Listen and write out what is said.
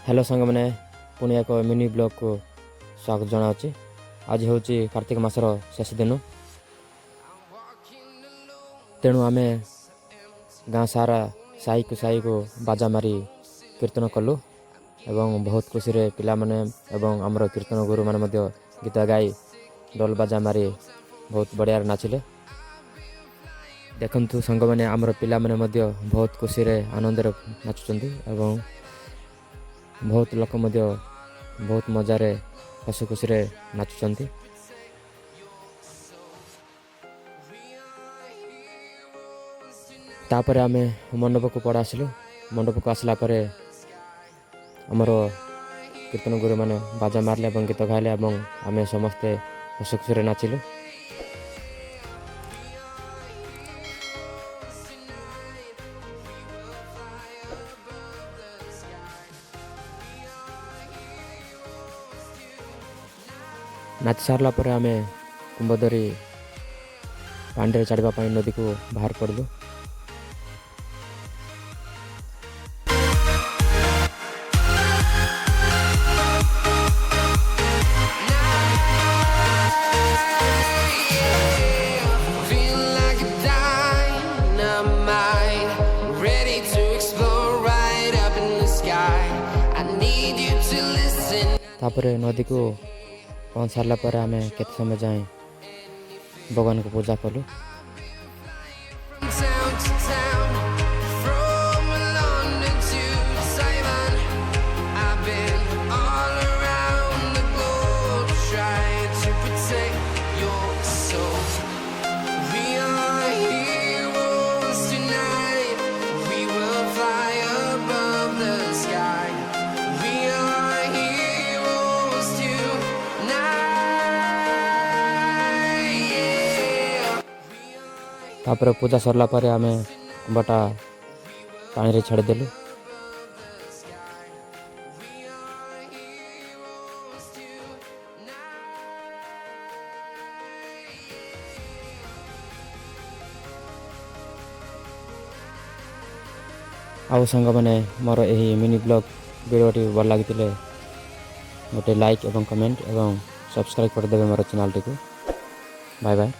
Hello सांग मैंने पुणी एक मिनी ब्लॉग को स्वागत जनावि। आज हूँ कार्तिक मासर शेष दिन, तेणु आम गाँ सारा साई को बाजा मारी कीर्तन कलु एवं बहुत खुशी रे पिला माने एवं आमर कीर्तन गुरु माने मध्य गीत गाई डोल बाजा मारी बहुत बढ़िया नाचिले। देखंतु सांग मैंने आमर पिला माने मध्य बहुत खुशी रे आनंद रे नाचुचंदी एवं बहुत लोक मध्य बहुत मजारे हस खुशी रे नाचुचंती। तापर आमे मंडप को पड़ा आसिलु। मंडप को आसला परे आमर कीर्तन गुरु माने बाजा मारले एवं गीत गाइले एवं आमे समस्ते हस खुशी रे नाचिलु। नाच सारला पर आमे कुंभधरी पांडे चढ़ा नदी को बाहर पड़लु। तापर नदी को पहुँच सारा पर आमे केते समय जाए भगवान को पूजा कलु। तापर पूजा सरला पर आमे कुंभटा पानी रे छाड़ी देलु। आउ संग मैंने मोर यही मिनी ब्लॉग वीडियोटी भल लगी गोटे लाइक एवं कमेंट एवं सब्सक्राइब करदेवे मोर चैनल टी को। Bye bye.